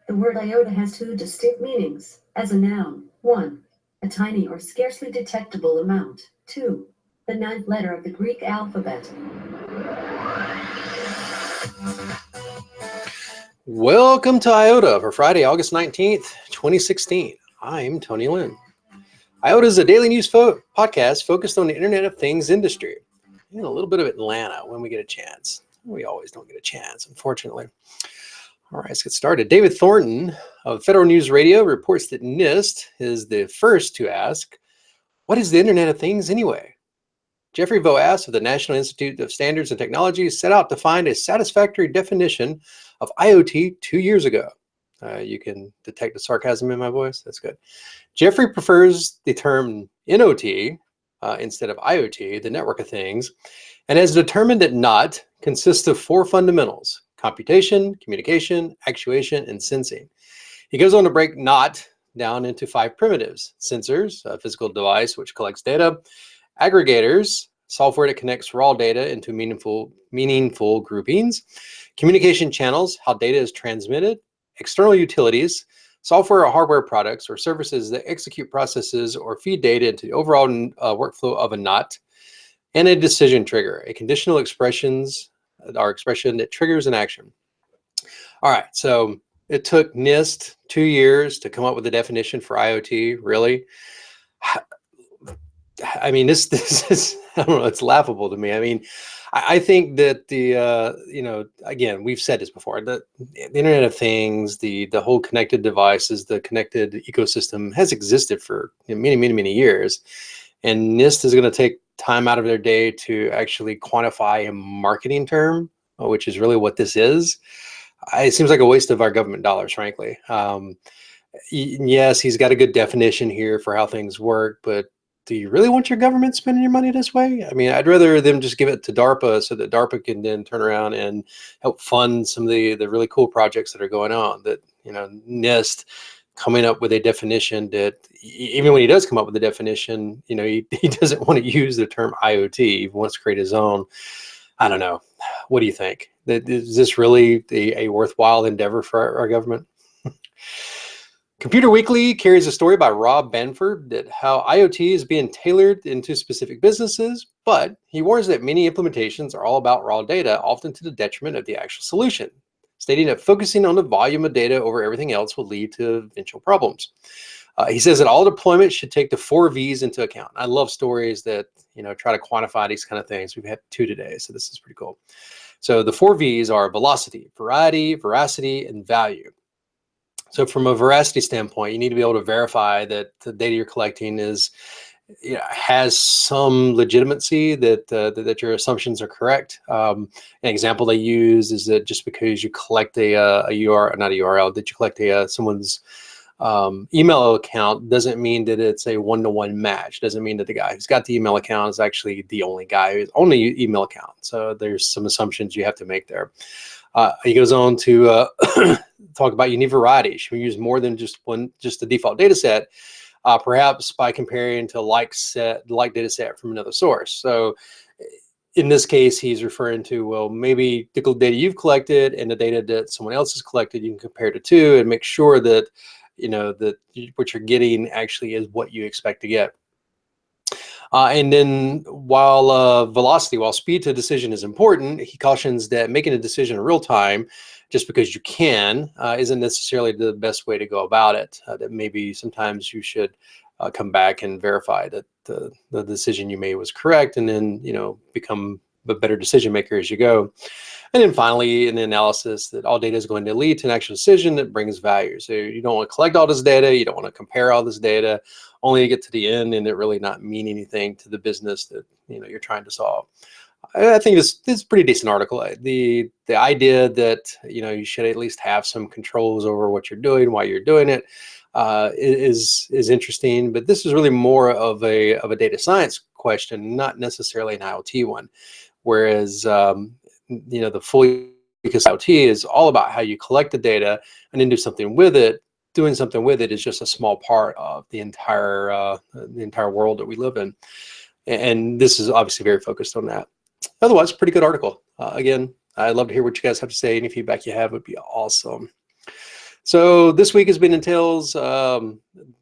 The word iota has two distinct meanings. As a noun, 1. A tiny or scarcely detectable amount. 2. The ninth letter of the Greek alphabet. Welcome to IoTA for Friday, August 19th, 2016. I'm Tony Lynn. IoTA is a daily news podcast focused on the Internet of Things industry and a little bit of Atlanta when we get a chance. We always don't get a chance, unfortunately. All right, let's get started. David Thornton of Federal News Radio reports that NIST is the first to ask, what is the Internet of Things anyway? Jeffrey Voas of the National Institute of Standards and Technology set out to find a satisfactory definition of IoT 2 years ago. You can detect the sarcasm in my voice. That's good. Jeffrey prefers the term NOT instead of IoT, the network of things, and has determined that NOT consists of 4 fundamentals: computation, communication, actuation, and sensing. He goes on to break NOT down into 5 primitives: sensors, a physical device which collects data; aggregators, software that connects raw data into meaningful groupings; communication channels, how data is transmitted; external utilities, software or hardware products or services that execute processes or feed data into the overall workflow of a NOT; and a decision trigger, a conditional expression that triggers an action. All right, so it took NIST 2 years to come up with a definition for IoT, really? I mean, this is, I don't know, it's laughable to me. I mean, I think that again, we've said this before, the Internet of Things, the whole connected devices, the connected ecosystem has existed for many years. And NIST is going to take time out of their day to actually quantify a marketing term, which is really what this is. It seems like a waste of our government dollars, frankly. Yes, he's got a good definition here for how things work, but do you really want your government spending your money this way? I mean, I'd rather them just give it to DARPA so that DARPA can then turn around and help fund some of the really cool projects that are going on. That, NIST coming up with a definition that, even when he does come up with a definition, he doesn't want to use the term IoT. He wants to create his own. I don't know. What do you think? Is this really a worthwhile endeavor for our government? Computer Weekly carries a story by Rob Banford that how IoT is being tailored into specific businesses, but he warns that many implementations are all about raw data, often to the detriment of the actual solution, stating that focusing on the volume of data over everything else will lead to eventual problems. He says that all deployments should take the 4 V's into account. I love stories that try to quantify these kind of things. We've had 2 today, so this is pretty cool. So the 4 V's are velocity, variety, veracity, and value. So from a veracity standpoint, you need to be able to verify that the data you're collecting has some legitimacy, that your assumptions are correct. An example they use is that just because you collect a URL, not a URL, that you collect someone's email account doesn't mean that it's a one-to-one match. Doesn't mean that the guy who's got the email account is actually the only guy who's only email account. So there's some assumptions you have to make there. He goes on to talk about you need variety. Should we use more than just the default data set? Perhaps by comparing to like data set from another source. So in this case, he's referring to, well, maybe the data you've collected and the data that someone else has collected, you can compare the two and make sure that what you're getting actually is what you expect to get. And then while speed to decision is important, he cautions that making a decision in real time, just because you can, isn't necessarily the best way to go about it. That maybe sometimes you should come back and verify that the decision you made was correct, and then become a better decision maker as you go. And then finally, an analysis that all data is going to lead to an actual decision that brings value. So you don't want to collect all this data, you don't want to compare all this data, only to get to the end and it really not mean anything to the business that you're trying to solve. I think this is a pretty decent article. The idea that you should at least have some controls over what you're doing, why you're doing it, is interesting. But this is really more of a data science question, not necessarily an IoT one. Whereas the full IoT is all about how you collect the data and then do something with it. Doing something with it is just a small part of the entire world that we live in. And this is obviously very focused on that. Otherwise, pretty good article. Again, I'd love to hear what you guys have to say. Any feedback you have would be awesome. So this week has been Intel's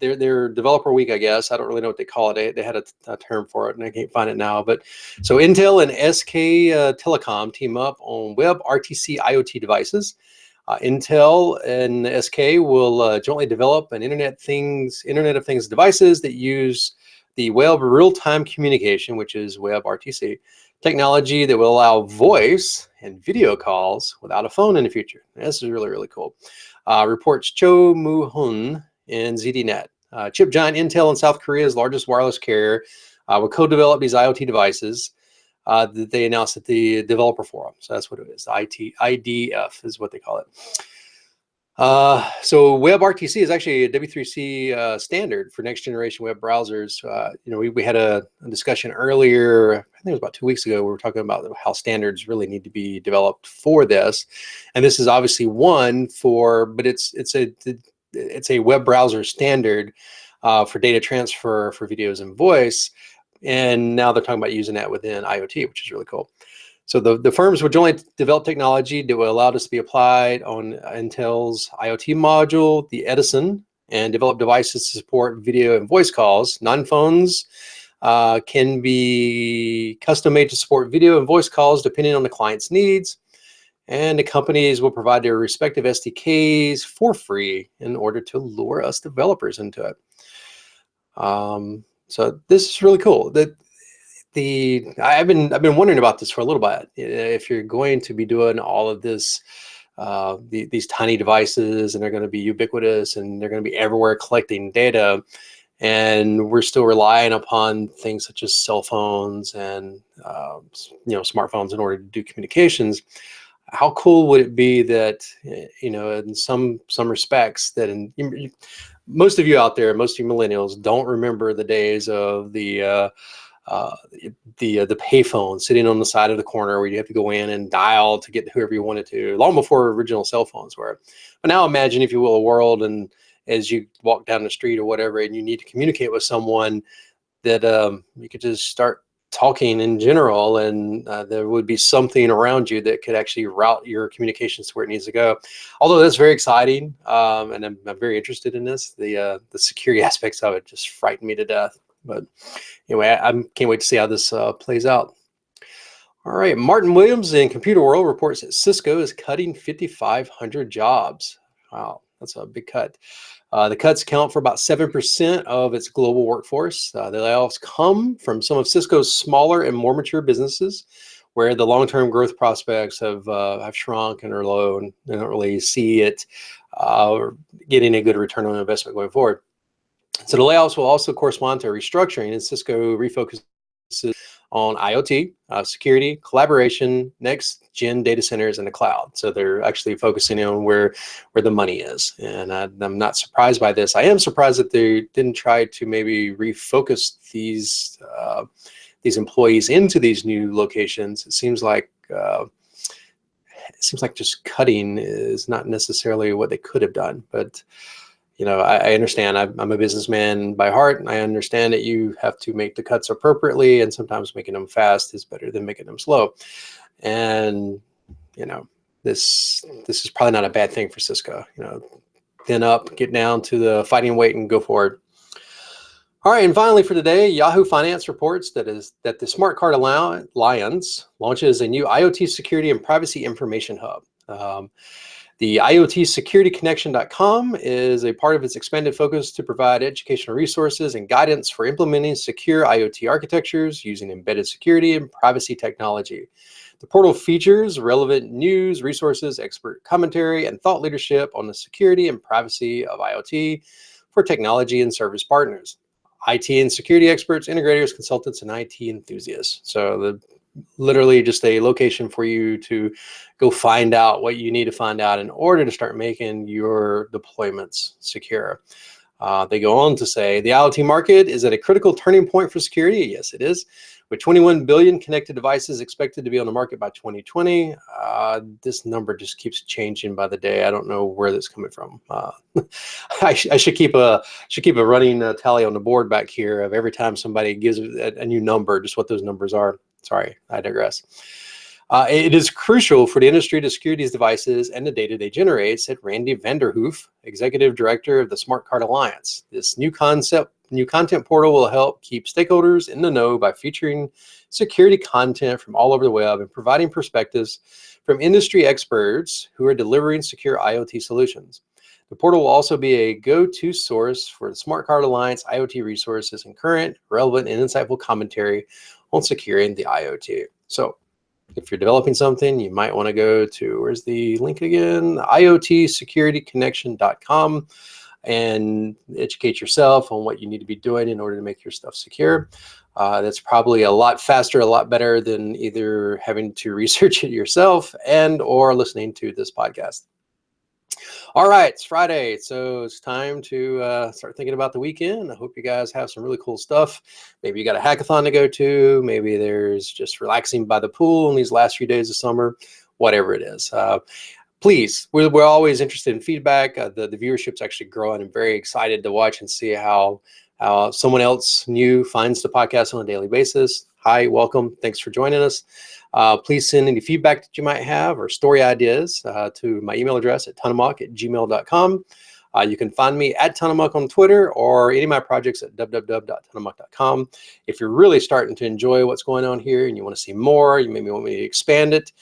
their developer week, I guess. I don't really know what they call it. They had a term for it, and I can't find it now. But so Intel and SK Telecom team up on WebRTC IoT devices. Intel and SK will jointly develop an Internet of Things devices that use the web real-time communication, which is WebRTC technology that will allow voice and video calls without a phone in the future. This is really, really cool. Reports Cho Moo-hun in ZDNet. Chip giant Intel and South Korea's largest wireless carrier will co-develop these IoT devices that they announced at the developer forum. So that's what it is. IDF is what they call it. So WebRTC is actually a W3C standard for next generation web browsers. We had a discussion earlier, I think it was about 2 weeks ago, we were talking about how standards really need to be developed for this. And this is obviously one but it's a web browser standard for data transfer for videos and voice. And now they're talking about using that within IoT, which is really cool. So the firms would jointly develop technology that will allow this to be applied on Intel's IoT module, the Edison, and develop devices to support video and voice calls. Non-phones can be custom made to support video and voice calls depending on the client's needs. And the companies will provide their respective SDKs for free in order to lure us developers into it. So this is really cool. I've been wondering about this for a little bit. If you're going to be doing all of this, these tiny devices, and they're going to be ubiquitous, and they're going to be everywhere collecting data, and we're still relying upon things such as cell phones and smartphones in order to do communications. How cool would it be that in some respects that most of you out there, most of you millennials, don't remember the days of the payphone sitting on the side of the corner where you have to go in and dial to get whoever you wanted to, long before original cell phones were. But now imagine, if you will, a world, and as you walk down the street or whatever, and you need to communicate with someone, that you could just start talking in general, and there would be something around you that could actually route your communications to where it needs to go. Although that's very exciting, and I'm very interested in this. The security aspects of it just frighten me to death. But anyway, I can't wait to see how this plays out. All right, Martin Williams in Computer World reports that Cisco is cutting 5,500 jobs. Wow, that's a big cut. The cuts account for about 7% of its global workforce. The layoffs come from some of Cisco's smaller and more mature businesses, where the long-term growth prospects have shrunk and are low, and they don't really see it getting a good return on investment going forward. So the layoffs will also correspond to a restructuring, and Cisco refocuses on IoT, security, collaboration, next-gen data centers, and the cloud. So they're actually focusing on where the money is. And I'm not surprised by this. I am surprised that they didn't try to maybe refocus these employees into these new locations. It seems like just cutting is not necessarily what they could have done, but I understand. I'm a businessman by heart, and I understand that you have to make the cuts appropriately, and sometimes making them fast is better than making them slow. And this is probably not a bad thing for Cisco. Thin up, get down to the fighting weight, and go forward. All right, and finally for today, Yahoo Finance reports that the Smart Card Alliance launches a new IoT security and privacy information hub. The IoTSecurityConnection.com is a part of its expanded focus to provide educational resources and guidance for implementing secure IoT architectures using embedded security and privacy technology. The portal features relevant news, resources, expert commentary, and thought leadership on the security and privacy of IoT for technology and service partners, IT and security experts, integrators, consultants, and IT enthusiasts. So literally just a location for you to go find out what you need to find out in order to start making your deployments secure. They go on to say the IoT market is at a critical turning point for security. Yes, it is. With 21 billion connected devices expected to be on the market by 2020, this number just keeps changing by the day. I don't know where that's coming from. I should keep a running tally on the board back here of every time somebody gives a new number, just what those numbers are. Sorry, I digress. It is crucial for the industry to secure these devices and the data they generate, said Randy Vanderhoof, Executive Director of the Smart Card Alliance. This new content portal will help keep stakeholders in the know by featuring security content from all over the web and providing perspectives from industry experts who are delivering secure IoT solutions. The portal will also be a go-to source for the Smart Card Alliance IoT resources and current, relevant, and insightful commentary on securing the IoT. So if you're developing something, you might want to go to, where's the link again? IoTsecurityconnection.com and educate yourself on what you need to be doing in order to make your stuff secure. That's probably a lot faster, a lot better than either having to research it yourself and or listening to this podcast. All right, it's Friday, so it's time to start thinking about the weekend. I hope you guys have some really cool stuff. Maybe you got a hackathon to go to. Maybe there's just relaxing by the pool in these last few days of summer, whatever it is. Please, we're always interested in feedback. The viewership's actually growing. I'm very excited to watch and see how someone else new finds the podcast on a daily basis. Hi, welcome. Thanks for joining us. Please send any feedback that you might have or story ideas to my email address at tunamuck@gmail.com. You can find me at Tunamuck on Twitter or any of my projects at www.tunamuck.com. If you're really starting to enjoy what's going on here and you want to see more, you maybe want me to expand it,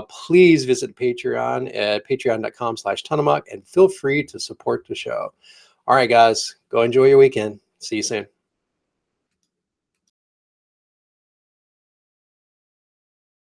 please visit Patreon at patreon.com/Tunamuck and feel free to support the show. All right, guys, go enjoy your weekend. See you soon.